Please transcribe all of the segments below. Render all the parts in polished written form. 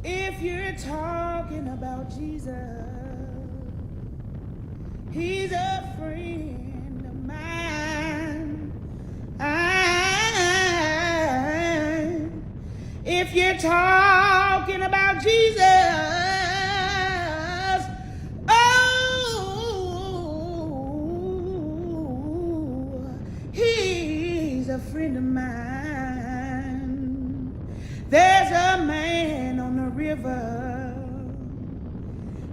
If you're talking about Jesus, he's a friend of mine. If you're talking about Jesus, oh, he's a friend of mine. There's a man on the river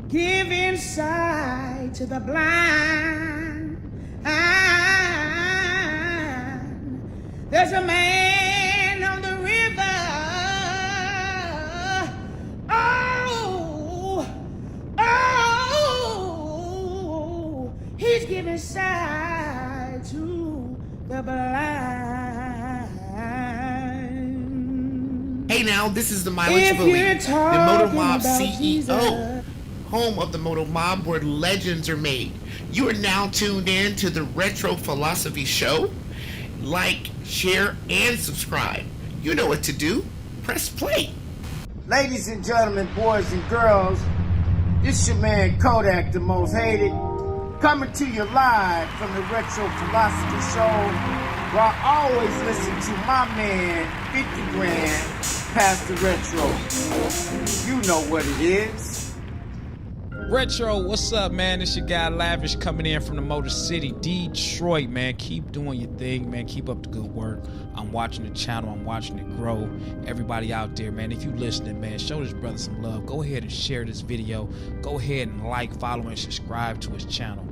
giving sight to the blind. There's a man on the river. He's giving sight to the blind. Hey now, this is the Mileage Bully, the Moto Mob CEO, home of the Moto Mob where legends are made. You are now tuned in to the Retro Philosophy Show. Like, share, and subscribe. You know what to do. Press play. Ladies and gentlemen, boys and girls, this your man Kodak, the most hated, coming to you live from the Retro Philosophy Show, where I always listen to my man, 50 Grand, past the Retro. You know what it is. Retro, what's up, man? It's your guy Lavish coming in from the Motor City, Detroit, man. Keep doing your thing, man. Keep up the good work. I'm watching the channel. I'm watching it grow. Everybody out there, man, if you listening, man, show this brother some love. Go ahead and share this video. Go ahead and like, follow, and subscribe to his channel.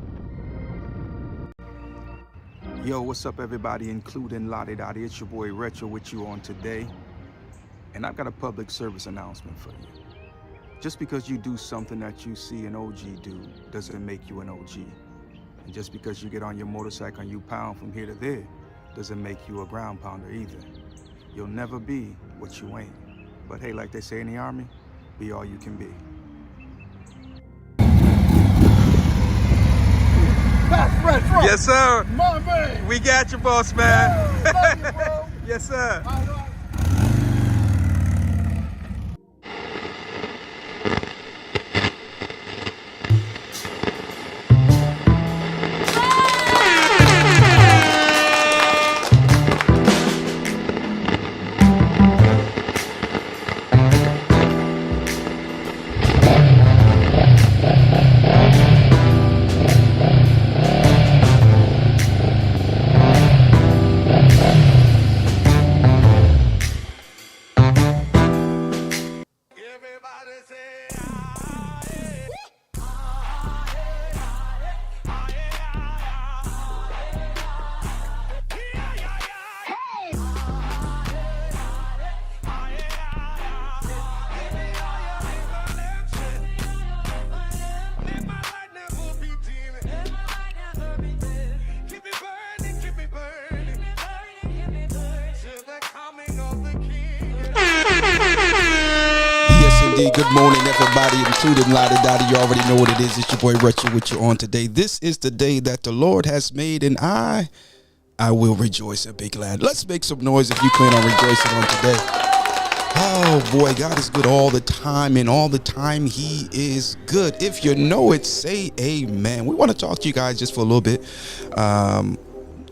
Yo, what's up, everybody, including Lottie Dottie? It's your boy Retro with you on today. And I've got a public service announcement for you. Just because you do something that you see an OG do doesn't make you an OG. And just because you get on your motorcycle and you pound from here to there doesn't make you a ground pounder either. You'll never be what you ain't. But hey, like they say in the Army, be all you can be. That's Retro. Yes, sir. My man. We got you, boss man. Woo, love you, bro. Yes, sir. Good morning, everybody, including Lottie Dottie. You already know what it is. It's your boy Retro with you on today. This is the day that the Lord has made, and I will rejoice and be glad. Let's make some noise if you plan on rejoicing on today. Oh boy, God is good all the time, and all the time He is good. If you know it, say amen. We want to talk to you guys just for a little bit.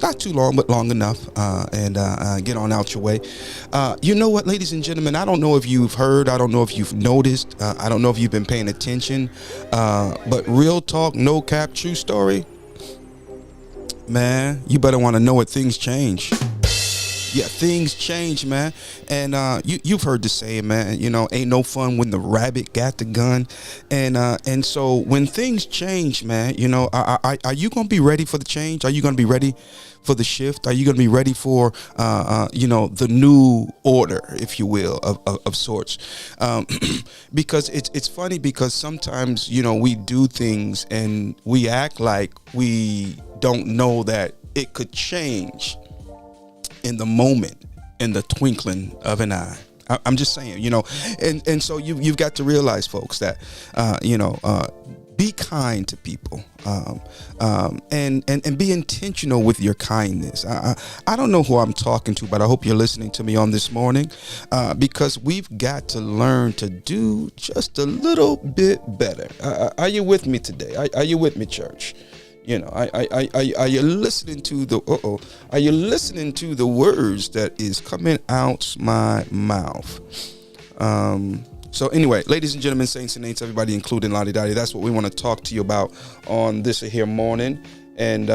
Not too long, but long enough, and get on out your way. You know what, ladies and gentlemen, I don't know if you've heard, I don't know if you've noticed, I don't know if you've been paying attention, but real talk, no cap, true story, man, you better want to know what things change. Yeah, things change, man. And you've heard the saying, man, you know, ain't no fun when the rabbit got the gun. And so when things change, man, you know, are you going to be ready for the change? Are you going to be ready for the shift? Are you going to be ready for, you know, the new order, if you will, of sorts? Because it's funny because sometimes, you know, we do things and we act like we don't know that it could change in the moment, in the twinkling of an eye. I'm just saying, you know, and so you've got to realize, folks, that, you know, be kind to people, and be intentional with your kindness. I don't know who I'm talking to, but I hope you're listening to me on this morning, because we've got to learn to do just a little bit better. Are you with me today? Are you with me, church? You know, are you listening to the Are you listening to the words that is coming out my mouth? So anyway, ladies and gentlemen, saints and ain'ts, everybody, including Lottie Dottie, that's what we want to talk to you about on this here morning, and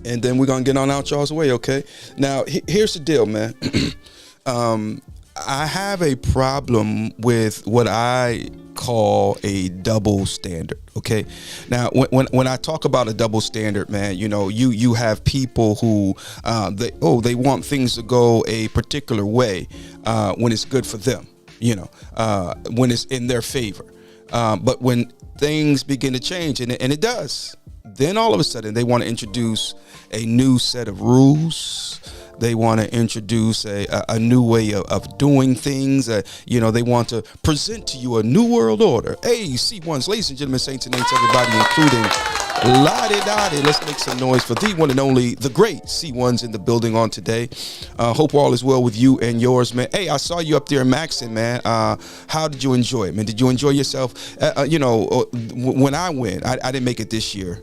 then we're gonna get on out y'all's way. Okay. Now here's the deal, man. I have a problem with what I call a double standard. Okay. Now, when I talk about a double standard, man, you know, you have people who they want things to go a particular way when it's good for them, you know, when it's in their favor. But when things begin to change, and it does, then all of a sudden they want to introduce a new set of rules. They want to introduce a new way of doing things. You know, they want to present to you a new world order. Hey, C1s, ladies and gentlemen, saints and ain'ts, everybody, including Lottie Dottie. Let's make some noise for the one and only, the great C1s in the building on today. Hope all is well with you and yours, man. Hey, I saw you up there in Maxon, man. How did you enjoy it, man? Did you enjoy yourself? You know, when I went, I didn't make it this year.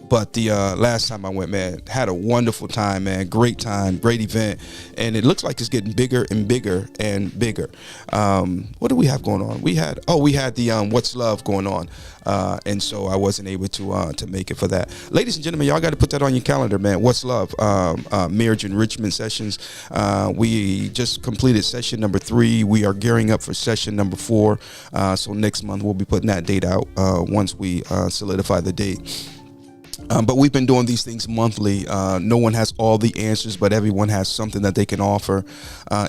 But the last time I went, man, had a wonderful time, man. Great time, great event. And it looks like it's getting bigger and bigger and bigger. What do we have going on? We had the What's Love going on. And so I wasn't able to make it for that. Ladies and gentlemen, y'all got to put that on your calendar, man. What's Love? Marriage enrichment sessions. We just completed session number 3. We are gearing up for session number 4. So next month we'll be putting that date out once we solidify the date. But we've been doing these things monthly. No one has all the answers, but everyone has something that they can offer.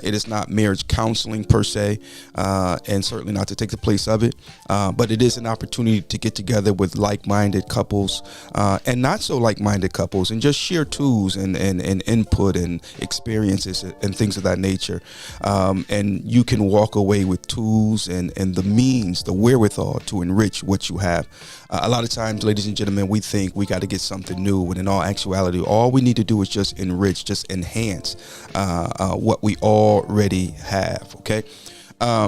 It is not marriage counseling per se, and certainly not to take the place of it. But it is an opportunity to get together with like-minded couples and not so like-minded couples, and just share tools and input and experiences and things of that nature. And you can walk away with tools and the means, the wherewithal to enrich what you have. A lot of times, ladies and gentlemen, we think we got to get something new, when in all actuality, all we need to do is just enrich, just enhance what we already have. Okay.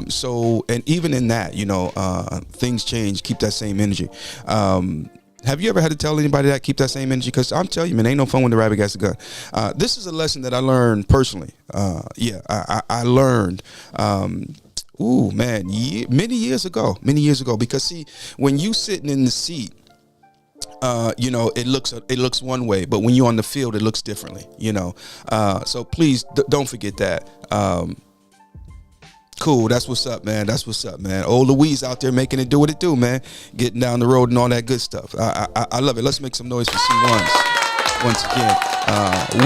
So, and even in that, you know, things change. Keep that same energy. Have you ever had to tell anybody that? Keep that same energy? Because I'm telling you, man, ain't no fun when the rabbit gets a gun. This is a lesson that I learned personally. I learned. Ooh, man, many years ago, because see, when you sitting in the seat, you know, it looks one way, but when you're on the field, it looks differently, you know. So please don't forget that. Cool. That's what's up, man. That's what's up, man. Old Louise out there making it do what it do, man. Getting down the road and all that good stuff. I love it. Let's make some noise for C1s. Once again,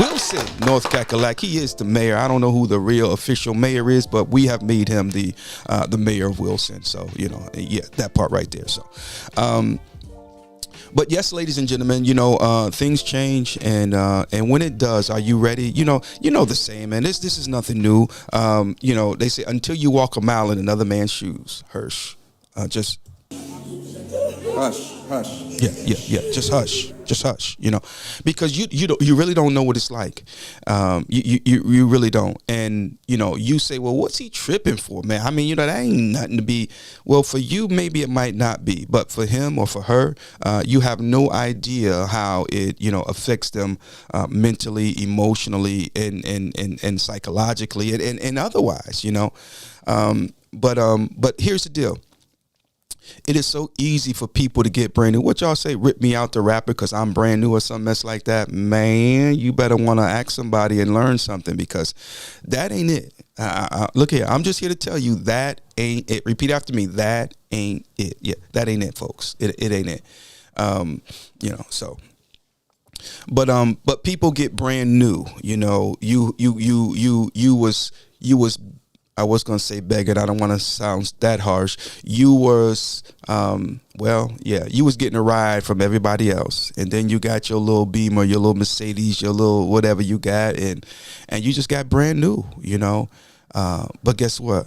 Wilson, North Cackalack, he is the mayor. I don't know who the real official mayor is, but we have made him the mayor of Wilson. So, you know, yeah, that part right there. So, but yes, ladies and gentlemen, you know, things change, and when it does, are you ready? You know the saying, man. This is nothing new. You know, they say until you walk a mile in another man's shoes, Hirsch, just hush. Yeah. Just hush. You know, because you really don't know what it's like. You really don't. And you know, you say, well, what's he tripping for, man? I mean, you know, that ain't nothing to be. Well, for you, maybe it might not be, but for him or for her, you have no idea how it, you know, affects them mentally, emotionally, and psychologically, and otherwise, you know. But here's the deal. It is so easy for people to get brand new. What y'all say, rip me out the rapper because I'm brand new or some mess like that? Man, you better want to ask somebody and learn something, because that ain't it. Look here, I'm just here to tell you that ain't it. Repeat after me. That ain't it. Yeah, that ain't it, folks. It ain't it. You know, so. But people get brand new. You know, you was. I was going to say begging. I don't want to sound that harsh. You was, you was getting a ride from everybody else. And then you got your little Beamer, your little Mercedes, your little whatever you got. And you just got brand new, you know. But guess what?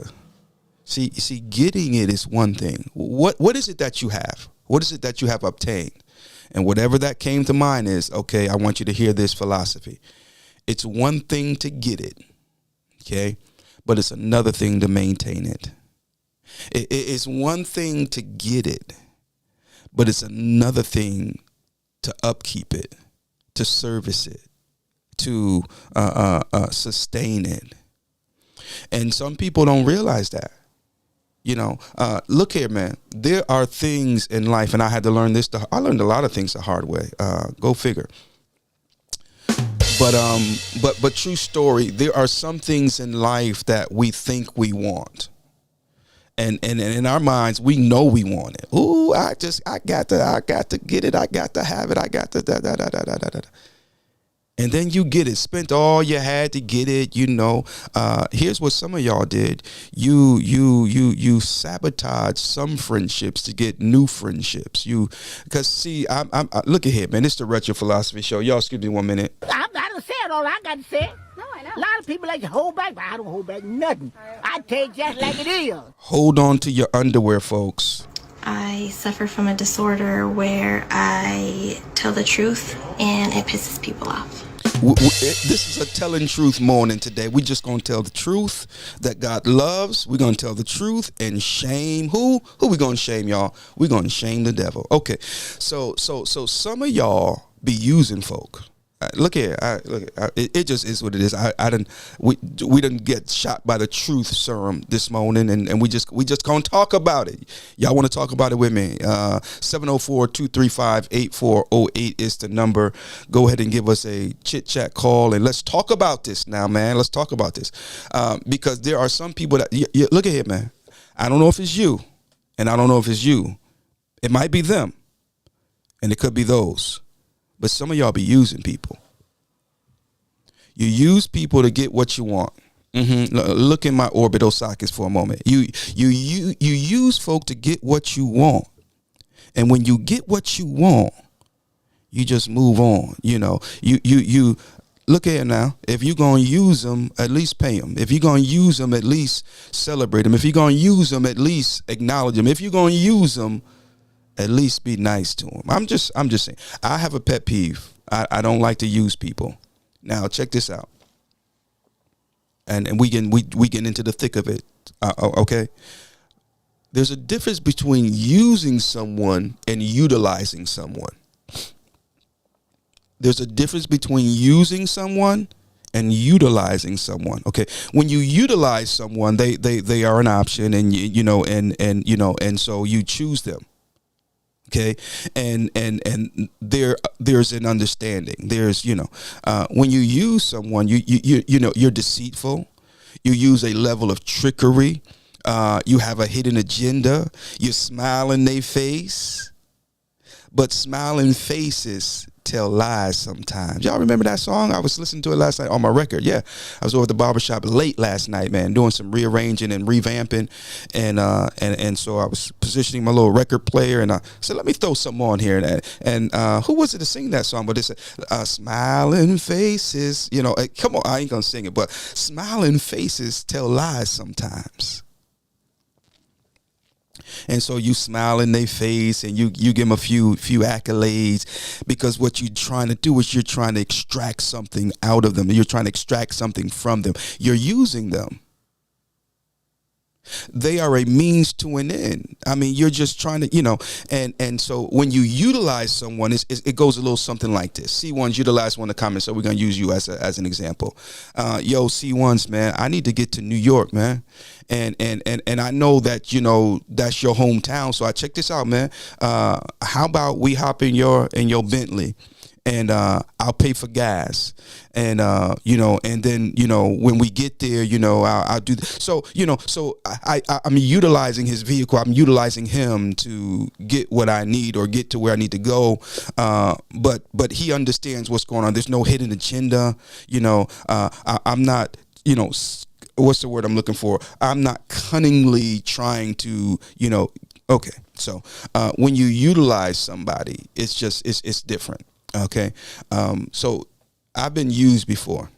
See, getting it is one thing. What is it that you have? What is it that you have obtained? And whatever that came to mind is, okay, I want you to hear this philosophy. It's one thing to get it, okay? But it's another thing to maintain it. It's one thing to get it, but it's another thing to upkeep it, to service it, to sustain it. And some people don't realize that. Look here, man. There are things in life, and I had to learn this. I learned a lot of things the hard way. Go figure. But true story. There are some things in life that we think we want, and in our minds, we know we want it. Ooh, I got to get it. I got to have it. I got to da. And then you get it, spent all you had to get it, Here's what some of y'all did. You sabotage some friendships to get new friendships. Because see, I'm look at here, man. It's the Retro Philosophy Show. Y'all, excuse me 1 minute. I done said all I got to say. No, I know. A lot of people like to hold back, but I don't hold back nothing. I tell you just like it is. Hold on to your underwear, folks. I suffer from a disorder where I tell the truth and it pisses people off. This is a telling truth morning today. We just gonna tell the truth that God loves. We're gonna tell the truth and shame who we gonna shame, y'all? We're gonna shame the devil. Okay, so some of y'all be using folk. Look here, it just is what it is. We didn't get shot by the truth serum this morning, and we just gonna talk about it. Y'all want to talk about it with me? 704-235-8408 is the number. Go ahead and give us a chit chat call, and let's talk about this now, man. Let's talk about this because there are some people that look at here, man. I don't know if it's you, and I don't know if it's you. It might be them, and it could be those. But some of y'all be using people. You use people to get what you want. Look in my orbital sockets for a moment. You use folk to get what you want. And when you get what you want, you just move on. You look at it now. If you're going to use them, at least pay them. If you're going to use them, at least celebrate them. If you're going to use them, at least acknowledge them. If you're going to use them, at least be nice to them. I'm just saying. I have a pet peeve. I don't like to use people. Now check this out. And we get into the thick of it. Okay. There's a difference between using someone and utilizing someone. There's a difference between using someone and utilizing someone. Okay. When you utilize someone, they are an option, and and so you choose them. Okay, and there's an understanding. There's when you use someone, you're deceitful. You use a level of trickery. You have a hidden agenda. You smile in their face, but smiling faces tell lies sometimes. Y'all remember that song? I was listening to it last night on my record. Yeah, I was over at the barbershop late last night, man, doing some rearranging and revamping, and so I was positioning my little record player, and I said, let me throw something on here, and who was it to sing that song? But it's smiling faces, come on, I ain't gonna sing it, but smiling faces tell lies sometimes. And so you smile in their face and you give them a few accolades, because what you're trying to do is you're trying to extract something out of them. You're trying to extract something from them. You're using them. They are a means to an end. I mean, you're just trying to, and so when you utilize someone, it goes a little something like this. C1s, utilize one of the comments, so we're going to use you as an example. Yo, C1s, man, I need to get to New York, man. And I know that, that's your hometown. So I check this out, man. How about we hop in your Bentley, and I'll pay for gas, and and then when we get there, I'll do so I'm utilizing his vehicle. I'm utilizing him to get what I need or get to where I need to go. But he understands what's going on. There's no hidden agenda. I'm not what's the word I'm looking for? I'm not cunningly trying to, okay. So when you utilize somebody, it's different. Okay. So I've been used before.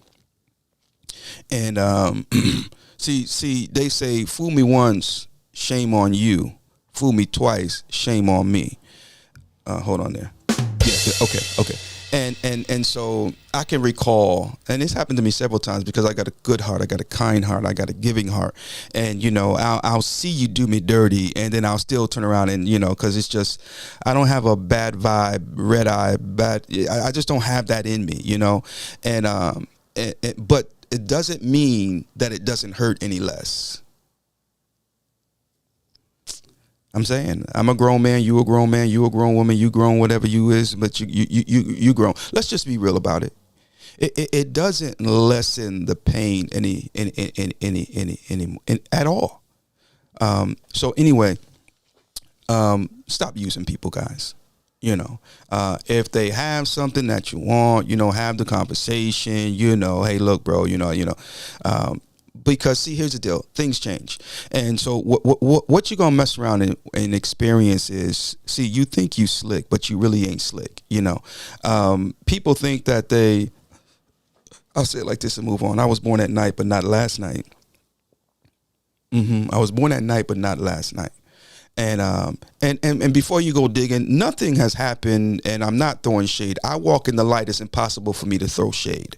And see, they say, fool me once, shame on you. Fool me twice, shame on me. Hold on there. Yeah, okay. And so I can recall, and this happened to me several times because I got a good heart, I got a kind heart, I got a giving heart, and I'll see you do me dirty, and then I'll still turn around and because it's just I don't have a bad vibe, red eye, bad. I just don't have that in me, but it doesn't mean that it doesn't hurt any less. I'm saying I'm a grown man, you a grown man, you a grown woman, you grown whatever you is, but you grown. Let's just be real about it. It doesn't lessen the pain any at all. So anyway, stop using people, guys. If they have something that you want, have the conversation. Hey, look, bro. Because see, here's the deal: things change, and so what you're gonna mess around and experience is, see, you think you slick, but you really ain't slick. People think that I'll say it like this and move on. I was born at night, but not last night. I was born at night, but not last night. And before you go digging, nothing has happened, and I'm not throwing shade. I walk in the light; it's impossible for me to throw shade.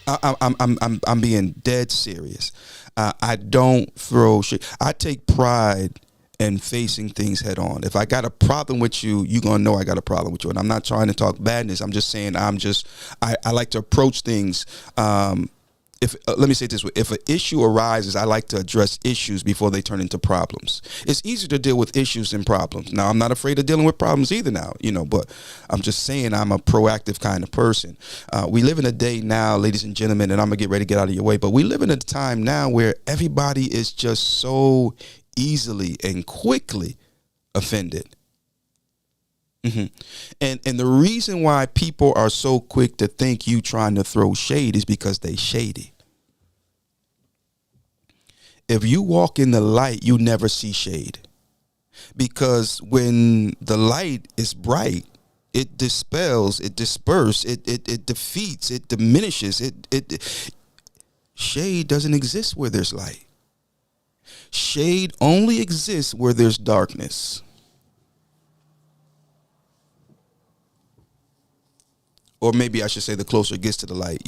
I'm being dead serious. I don't throw shit. I take pride in facing things head on. If I got a problem with you, you're gonna know I got a problem with you. And I'm not trying to talk badness. I'm just saying I like to approach things. Let me say it this way: if an issue arises, I like to address issues before they turn into problems. It's easier to deal with issues than problems. Now, I'm not afraid of dealing with problems either now, but I'm just saying I'm a proactive kind of person. We live in a day now, ladies and gentlemen, and I'm going to get ready to get out of your way, but we live in a time now where everybody is just so easily and quickly offended. And the reason why people are so quick to think you trying to throw shade is because they shady. If you walk in the light, you never see shade. Because when the light is bright, it dispels, it disperses, it defeats, it diminishes. Shade doesn't exist where there's light. Shade only exists where there's darkness. Or maybe I should say the closer it gets to the light,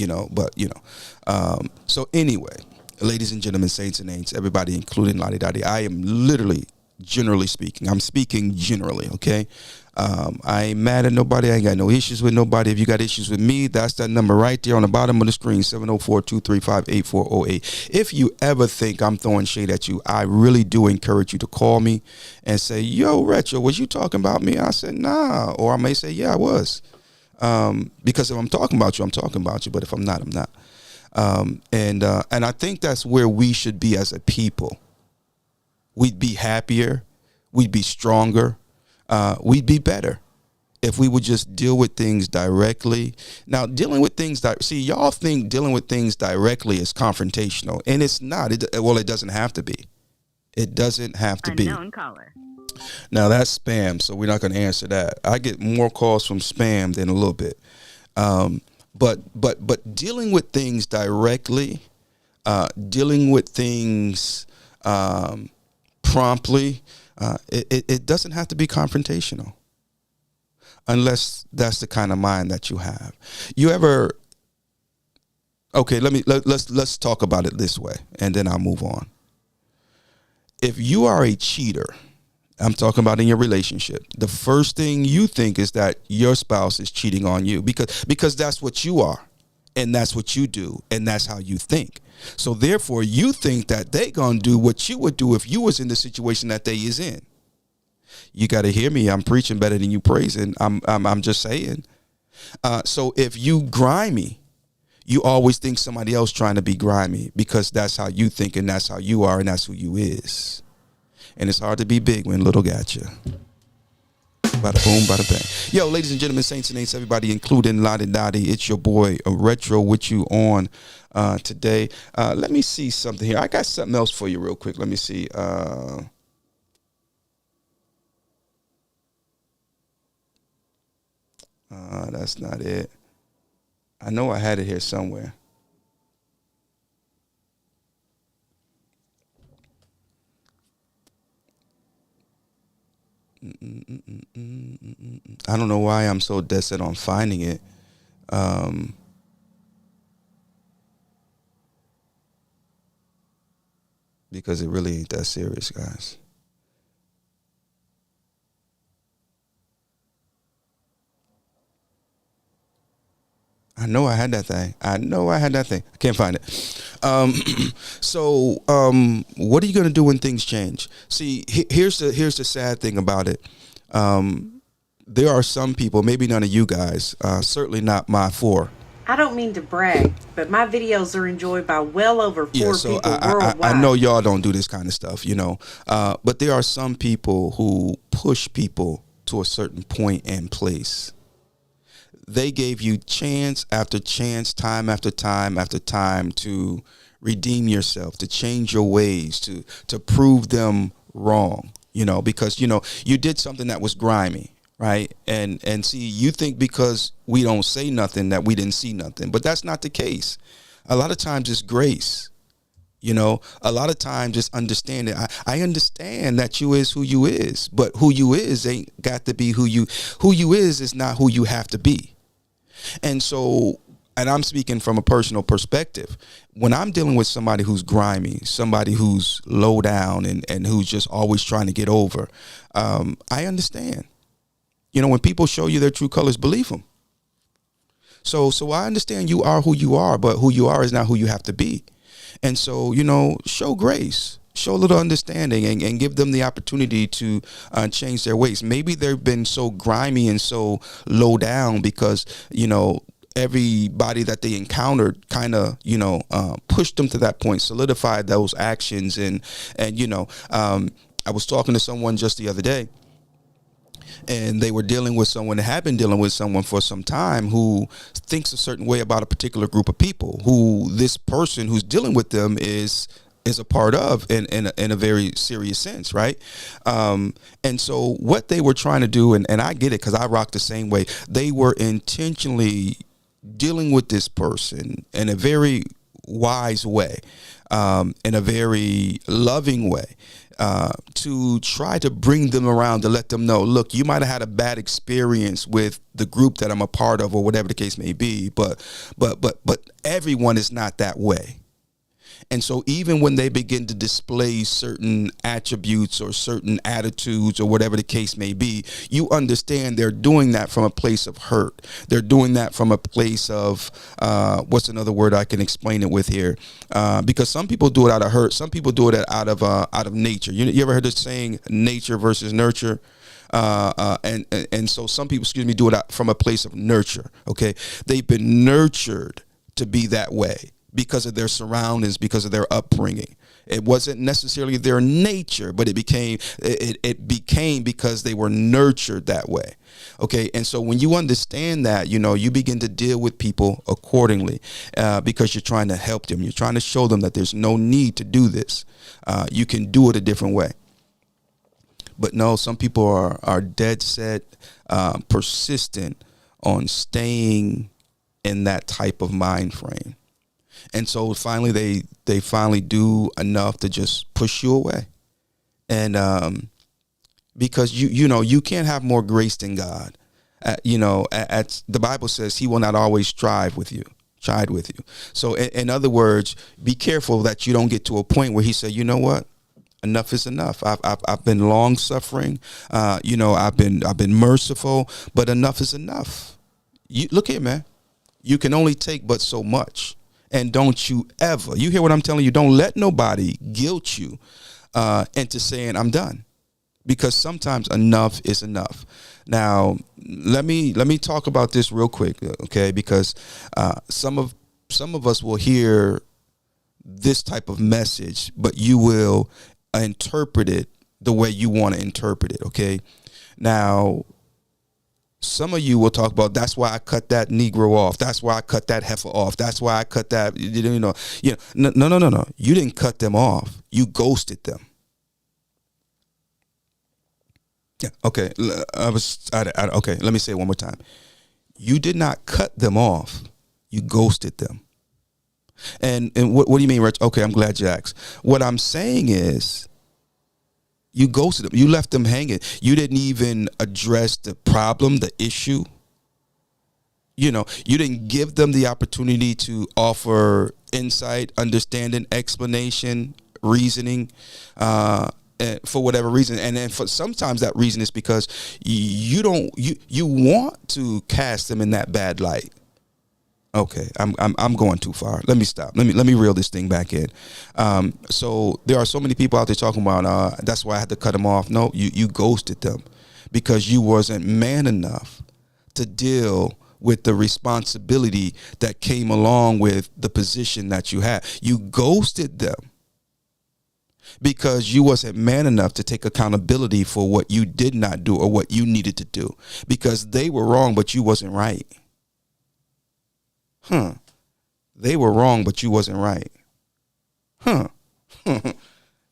So anyway, ladies and gentlemen, saints and ain'ts, everybody, including Lottie Dottie, I am literally, generally speaking, I'm speaking generally, okay? I ain't mad at nobody. I ain't got no issues with nobody. If you got issues with me, that's that number right there on the bottom of the screen, 704-235-8408. If you ever think I'm throwing shade at you, I really do encourage you to call me and say, yo, Retro, was you talking about me? I said, nah. Or I may say, yeah, I was. Because if I'm talking about you, I'm talking about you. But if I'm not, I'm not. And I think that's where we should be as a people. We'd be happier. We'd be stronger. We'd be better if we would just deal with things directly. Now, dealing with things see, y'all think dealing with things directly is confrontational, and it's not. It doesn't have to be. It doesn't have to be. Unknown caller. Now that's spam, so we're not going to answer that. I get more calls from spam than a little bit. But dealing with things directly, dealing with things promptly, it doesn't have to be confrontational, unless that's the kind of mind that you have. You ever? Okay, let's talk about it this way, and then I'll move on. If you are a cheater, I'm talking about in your relationship, the first thing you think is that your spouse is cheating on you because that's what you are, and that's what you do, and that's how you think. So therefore, you think that they gonna do what you would do if you was in the situation that they is in. You got to hear me. I'm preaching better than you praising. I'm just saying. So if you grimy, you always think somebody else trying to be grimy because that's how you think, and that's how you are, and that's who you is. And it's hard to be big when little got you. Bada boom, bada bang. Yo, ladies and gentlemen, saints and ain'ts, everybody, including Lottie Dottie, it's your boy Retro with you on today. Let me see something here. I got something else for you real quick. Let me see. That's not it. I know I had it here somewhere. I don't know why I'm so dead set on finding it. Because it really ain't that serious, guys. I know I had that thing. I can't find it. So what are you going to do when things change? See, here's the sad thing about it. There are some people, maybe none of you guys, certainly not my four. I don't mean to brag, but my videos are enjoyed by well over 4 people worldwide. I know y'all don't do this kind of stuff, you know. But there are some people who push people to a certain point and place. They gave you chance after chance, time after time after time to redeem yourself, to change your ways, to prove them wrong, you know, because, you know, you did something that was grimy. Right. And see, you think because we don't say nothing that we didn't see nothing. But that's not the case. A lot of times it's grace. You know, a lot of times it's understanding. I understand that you is who you is, but who you is ain't got to be who you is not who you have to be. And so, and I'm speaking from a personal perspective. When I'm dealing with somebody who's grimy, somebody who's low down and who's just always trying to get over, I understand. You know, when people show you their true colors, believe them. So I understand you are who you are, but who you are is not who you have to be. And so, you know, show grace, show a little understanding and give them the opportunity to change their ways. Maybe they've been so grimy and so low down because, you know, everybody that they encountered kind of, you know, pushed them to that point, solidified those actions. And you know, I was talking to someone just the other day, and they were dealing with someone that had been dealing with someone for some time who thinks a certain way about a particular group of people who this person who's dealing with them is a part of in a very serious sense, right? And so what they were trying to do, and I get it because I rock the same way, they were intentionally dealing with this person in a very wise way, in a very loving way. To try to bring them around, to let them know, look, you might have had a bad experience with the group that I'm a part of or whatever the case may be, but everyone is not that way. And so even when they begin to display certain attributes or certain attitudes or whatever the case may be, you understand they're doing that from a place of hurt. They're doing that from a place of, what's another word I can explain it with here? Because some people do it out of hurt. Some people do it out of nature. You ever heard the saying nature versus nurture? And so some people, do it out from a place of nurture. Okay. They've been nurtured to be that way, because of their surroundings, because of their upbringing. It wasn't necessarily their nature, but it became because they were nurtured that way. Okay. And so when you understand that, you know, you begin to deal with people accordingly, because you're trying to help them. You're trying to show them that there's no need to do this. You can do it a different way. But no, some people are dead set, persistent on staying in that type of mind frame. And so finally they finally do enough to just push you away. And because you know you can't have more grace than God. You know, the Bible says he will not always strive with you. So in other words, be careful that you don't get to a point where he said, you know what? Enough is enough. I've been long suffering. You know, I've been merciful, but enough is enough. Look here, man. You can only take but so much. And don't you ever, you hear what I'm telling you? Don't let nobody guilt you into saying I'm done, because sometimes enough is enough. Now, let me talk about this real quick, okay? Because some of us will hear this type of message, but you will interpret it the way you want to interpret it, okay? Now, some of you will talk about, that's why I cut that Negro off. That's why I cut that heifer off. That's why I cut that, No. You didn't cut them off. You ghosted them. Yeah. Okay. Okay. Let me say it one more time. You did not cut them off. You ghosted them. And what do you mean, Rich? Okay, I'm glad you asked. What I'm saying is, you ghosted them. You left them hanging. You didn't even address the problem, the issue. You didn't give them the opportunity to offer insight, understanding, explanation, reasoning, for whatever reason. And then for sometimes that reason is because you want to cast them in that bad light. Okay, I'm going too far. Let me stop. Let me reel this thing back in. So there are so many people out there talking about that's why I had to cut them off. No, you ghosted them because you wasn't man enough to deal with the responsibility that came along with the position that you had. You ghosted them because you wasn't man enough to take accountability for what you did not do or what you needed to do, because they were wrong, but you wasn't right. They were wrong, but you wasn't right.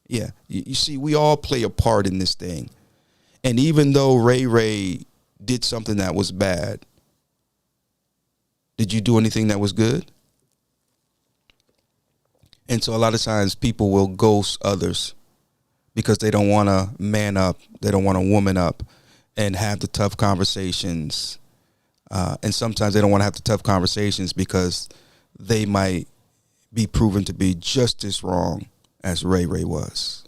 Yeah. You see, we all play a part in this thing. And even though Ray did something that was bad, did you do anything that was good? And so a lot of times people will ghost others because they don't want to man up. They don't want to woman up and have the tough conversations. And sometimes they don't want to have the tough conversations because they might be proven to be just as wrong as Ray was.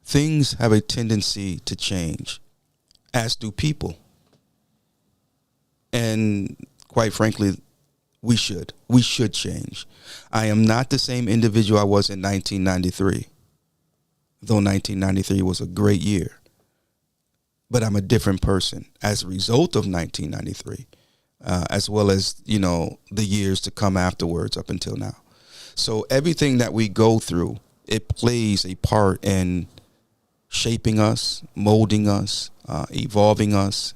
Things have a tendency to change, as do people. And quite frankly, we should change. I am not the same individual I was in 1993, though 1993 was a great year. But I'm a different person as a result of 1993, as well as, the years to come afterwards up until now. So everything that we go through, it plays a part in shaping us, molding us, evolving us,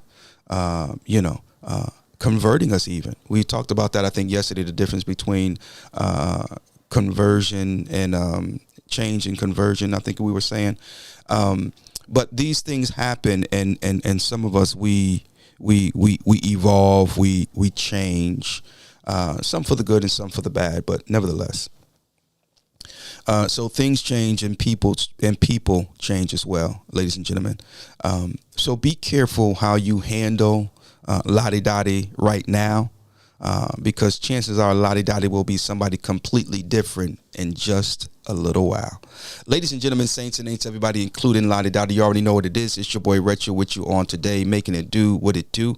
converting us even. We talked about that, I think, yesterday, the difference between conversion and change and conversion, I think we were saying. But these things happen, and some of us, we evolve, we change, some for the good and some for the bad, but nevertheless. So things change and people change as well, ladies and gentlemen. So be careful how you handle Lottie Dottie right now, because chances are Lottie Dottie will be somebody completely different in just a little while. Ladies and gentlemen, saints and ain'ts, everybody, including Lottie Dottie, you already know what it is. It's your boy Retro with you on today, making it do what it do.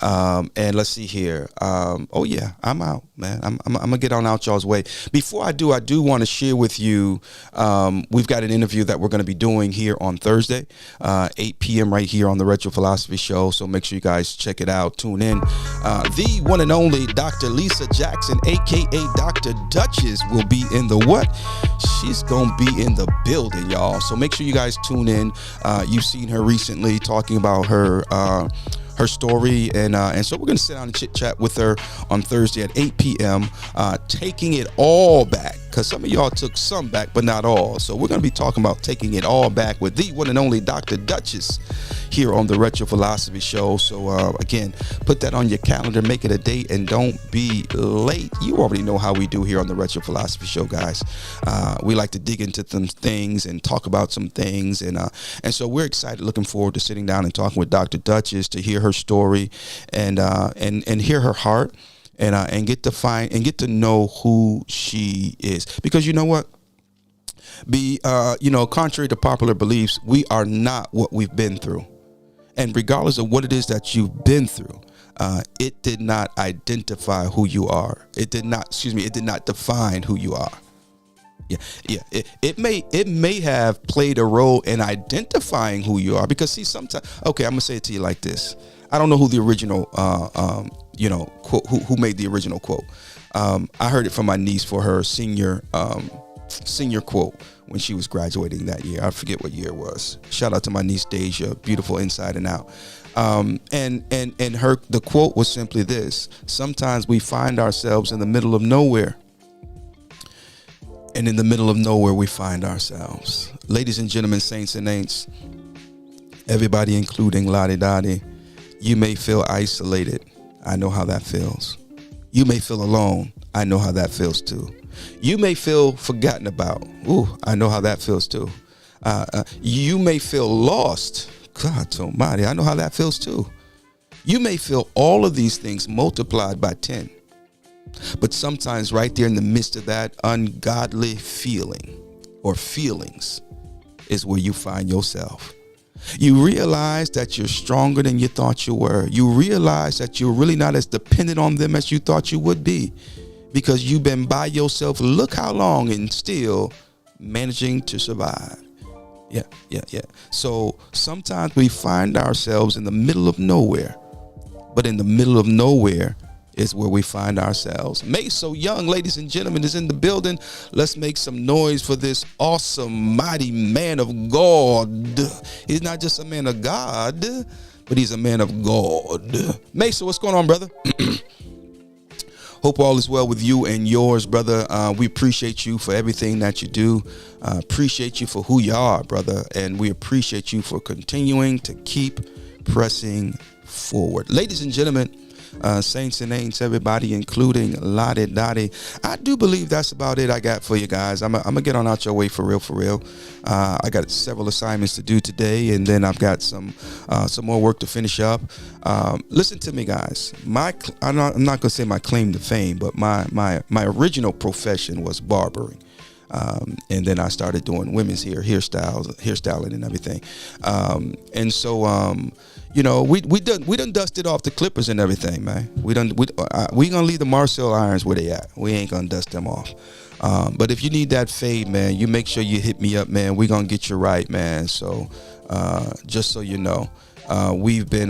And let's see here. Oh yeah, I'm out, man. I'm gonna get on out y'all's way. Before I do want to share with you. We've got an interview that we're going to be doing here on Thursday, 8 p.m. right here on the Retro Philosophy Show. So make sure you guys check it out. Tune in. The one and only Dr. Lisa Jackson, aka Dr. Duchess, will be in the what? She's gonna be in the building, y'all. So make sure you guys tune in. You've seen her recently talking about her story, and so we're gonna sit down and chit chat with her on Thursday at 8 p.m. Taking it all back, because some of y'all took some back, but not all. So we're gonna be talking about taking it all back with the one and only Dr. Duchess here on the Retro Philosophy Show. So again, put that on your calendar, make it a date, and don't be late. You already know how we do here on the Retro Philosophy Show, guys. We like to dig into some things and talk about some things, and so we're excited, looking forward to sitting down and talking with Dr. Duchess to hear her story and hear her heart, and get to know who she is, because you know what? Contrary to popular beliefs, we are not what we've been through. And regardless of what it is that you've been through, it did not identify who you are. It did not define who you are. Yeah. It may have played a role in identifying who you are, because see, sometimes, okay, I'm gonna say it to you like this. I don't know who the original, quote, who made the original quote. I heard it from my niece for her senior quote when she was graduating that year. I forget what year it was. Shout out to my niece Deja, beautiful inside and out. And the quote was simply this: sometimes we find ourselves in the middle of nowhere, and in the middle of nowhere we find ourselves. Ladies and gentlemen, saints and ain'ts, everybody, including Lottie Dottie, You may feel isolated. I know how that feels. You may feel alone. I know how that feels too. You may feel forgotten about. Ooh, I know how that feels too. You may feel lost. God almighty, I know how that feels too. You may feel all of these things multiplied by 10. But sometimes right there in the midst of that ungodly feeling or feelings is where you find yourself. You realize that you're stronger than you thought you were. You realize that you're really not as dependent on them as you thought you would be, because you've been by yourself look how long and still managing to survive. Yeah. So sometimes we find ourselves in the middle of nowhere, but in the middle of nowhere is where we find ourselves. So Young, ladies and gentlemen, is in the building. Let's make some noise for this awesome, mighty man of God. He's not just a man of God, but he's a man of God. Mesa, what's going on, brother? Hope all is well with you and yours, brother. We appreciate you for everything that you do. Appreciate you for who you are, brother. And we appreciate you for continuing to keep pressing forward. Ladies and gentlemen, saints and ain'ts, everybody, including Lottie Dottie. I do believe that's about it I got for you guys. I'm gonna get on out your way for real. I got several assignments to do today, and then I've got some more work to finish up. Listen to me, guys. I'm not gonna say my claim to fame, but my original profession was barbering. And then I started doing women's hairstyling and everything. And so, you know, we done dusted off the clippers and everything, man. We gonna leave the Marcel irons where they at. We ain't gonna dust them off. But if you need that fade, man, you make sure you hit me up, man. We gonna get you right, man. So, just so you know. We've been,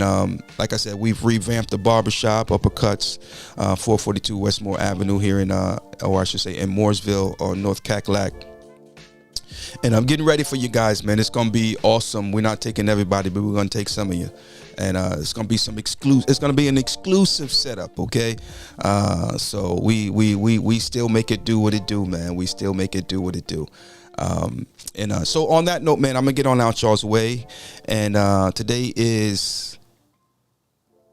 like I said, we've revamped the barbershop, Uppercuts, 442 Westmore Avenue here in, or I should say in Mooresville or North Cackalack. And I'm getting ready for you guys, man. It's going to be awesome. We're not taking everybody, but we're going to take some of you. And it's going to be it's going to be an exclusive setup, okay? So we still make it do what it do, man. We still make it do what it do. So on that note, man, I'm gonna get on out y'all's way. And today is,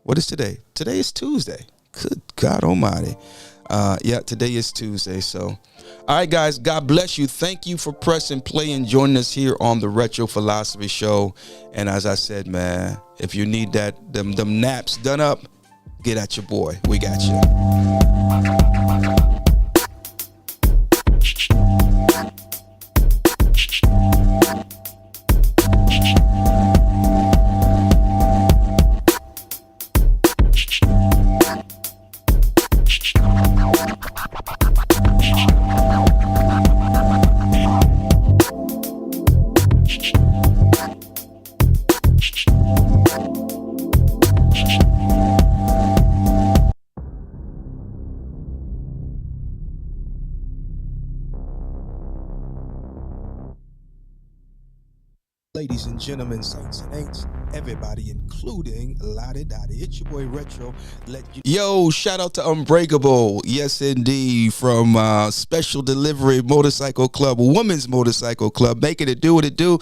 what is today? Today is Tuesday. Good God Almighty. Today is Tuesday. So, all right, guys, God bless you. Thank you for pressing play and joining us here on the Retro Philosophy Show. And as I said, man, if you need them naps done up, get at your boy. We got you. Ladies and gentlemen, saints and ain'ts, everybody, including Lottie Dottie. It's your boy Retro. Yo, shout out to Unbreakable. Yes, indeed. From Special Delivery Motorcycle Club, Women's Motorcycle Club, making it do what it do.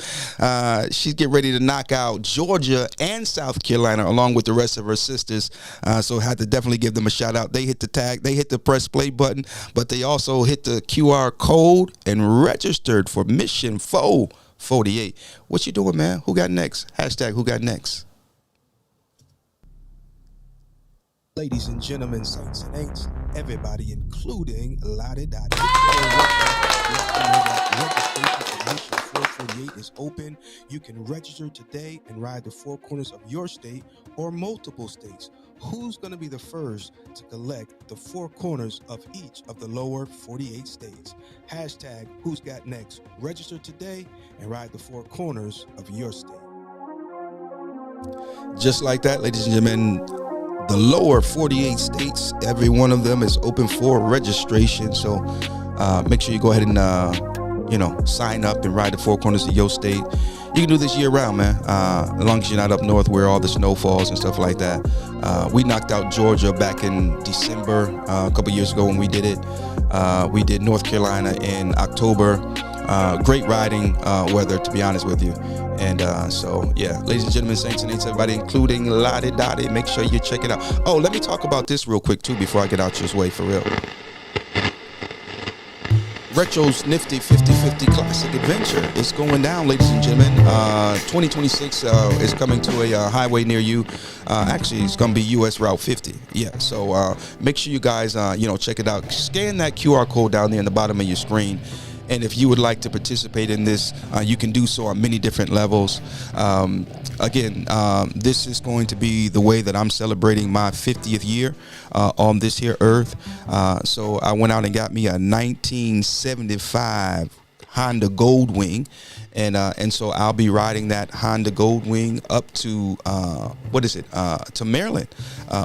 She's getting ready to knock out Georgia and South Carolina along with the rest of her sisters. So had to definitely give them a shout out. They hit the tag, they hit the press play button, but they also hit the QR code and registered for Mission 448. What you doing, man? Who got next? Hashtag who got next? Ladies and gentlemen, saints and ain'ts, everybody, including Lottie Dottie. Registration for Mission 448 is open. You can register today and ride the four corners of your state or multiple states. Who's going to be the first to collect the four corners of each of the lower 48 states? Hashtag who's got next. Register today and ride the four corners of your state. Just like that, ladies and gentlemen, the lower 48 states, every one of them is open for registration. So make sure you go ahead and sign up and ride the four corners of your state. You can do this year round, man, as long as you're not up north where all the snow falls and stuff like that. We knocked out Georgia back in December, a couple years ago when we did it. We did North Carolina in October. Great riding weather, to be honest with you. And so, yeah, ladies and gentlemen, saints and ain'ts, everybody, including Lottie Dottie, make sure you check it out. Oh, let me talk about this real quick, too, before I get out your way, for real. Retro's nifty 50/50 classic adventure is going down, ladies and gentlemen. 2026 is coming to a highway near you. Actually, it's going to be US Route 50. Yeah, so make sure you guys, check it out. Scan that QR code down there in the bottom of your screen. And if you would like to participate in this, you can do so on many different levels. Again, this is going to be the way that I'm celebrating my 50th year on this here earth. So I went out and got me a 1975 Honda Goldwing. And so I'll be riding that Honda Goldwing up to, to Maryland,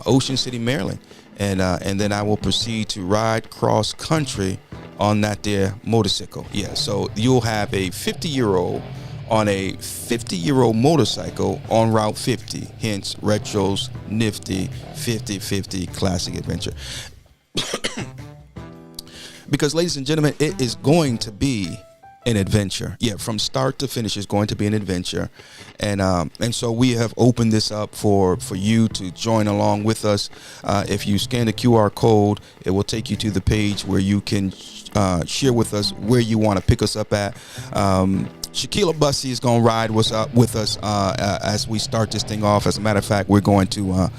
Ocean City, Maryland. And then I will proceed to ride cross country on that there motorcycle. Yeah, so you'll have a 50-year-old on a 50-year-old motorcycle on Route 50, hence Retro's nifty 50/50 classic adventure. Because, ladies and gentlemen, it is going to be an adventure. Yeah, from start to finish is going to be an adventure. And so we have opened this up for you to join along with us. If you scan the QR code, it will take you to the page where you can share with us where you want to pick us up at. Shaquilla Bussey is going to ride with us as we start this thing off. As a matter of fact, we're going to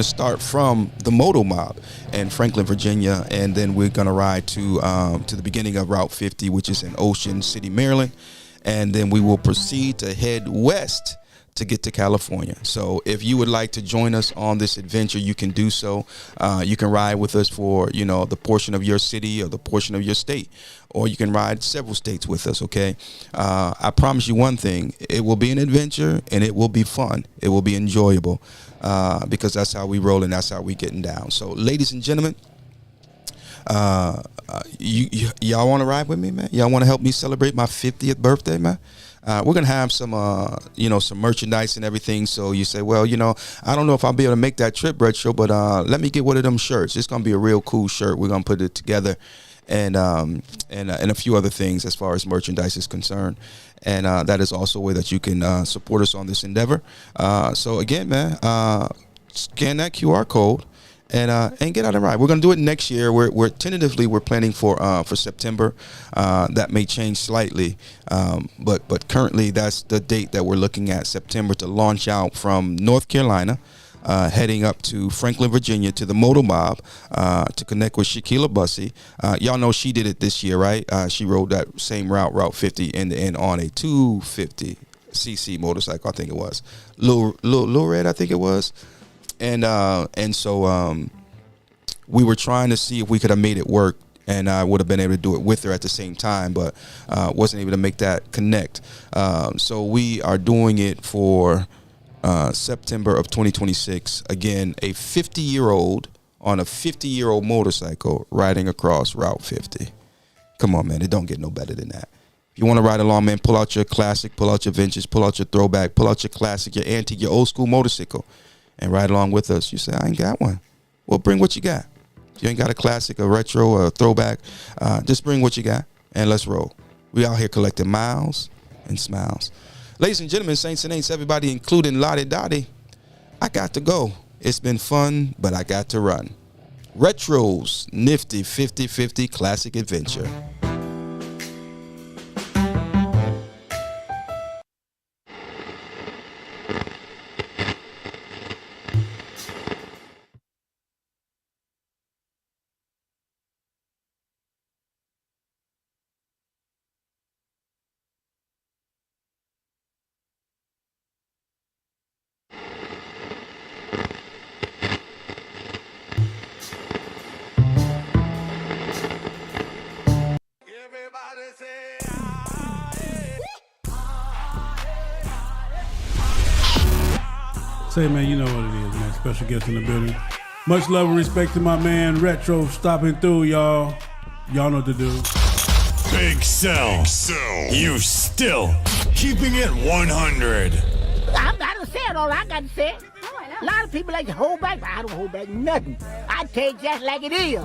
start from the Moto Mob in Franklin, Virginia, and then we're going to ride to the beginning of Route 50, which is in Ocean City, Maryland, and then we will proceed to head west to get to California. So if you would like to join us on this adventure, you can do so. You can ride with us for, the portion of your city or the portion of your state, or you can ride several states with us, okay? I promise you one thing, it will be an adventure and it will be fun. It will be enjoyable because that's how we roll and that's how we getting down. So ladies and gentlemen, y'all want to ride with me, man? Y'all want to help me celebrate my 50th birthday, man? We're going to have some, some merchandise and everything. So you say, well, I don't know if I'll be able to make that trip, Retro, but let me get one of them shirts. It's going to be a real cool shirt. We're going to put it together and a few other things as far as merchandise is concerned. And that is also a way that you can support us on this endeavor. So again, man, scan that QR code. And get out and ride. We're gonna do it next year. We're tentatively planning for September. That may change slightly, but currently that's the date that we're looking at, September, to launch out from North Carolina, heading up to Franklin, Virginia, to the Moto Mob to connect with Shaquilla Bussey. Y'all know she did it this year, right? She rode that same route 50, and on a 250cc motorcycle, I think it was. Lil Red, I think it was. And so we were trying to see if we could have made it work, and I would have been able to do it with her at the same time, but wasn't able to make that connect. So we are doing it for September of 2026. Again, a 50-year-old on a 50-year-old motorcycle riding across Route 50. Come on, man. It don't get no better than that. If you want to ride along, man, pull out your classic, pull out your vintage, pull out your throwback, pull out your classic, your antique, your old school motorcycle, and ride along with us. You say, I ain't got one. Well, bring what you got. If you ain't got a classic, a retro, or a throwback, just bring what you got, and let's roll. We out here collecting miles and smiles. Ladies and gentlemen, saints and ain'ts, everybody, including Lottie Dottie, I got to go. It's been fun, but I got to run. Retro's nifty 50/50 classic adventure. Say, man, you know what it is, man. Special guest in the building. Much love and respect to my man Retro stopping through, y'all. Y'all know what to do. Big Cell. You still keeping it 100. I done said all I got to say. A lot of people like to hold back, but I don't hold back nothing. I take just like it is.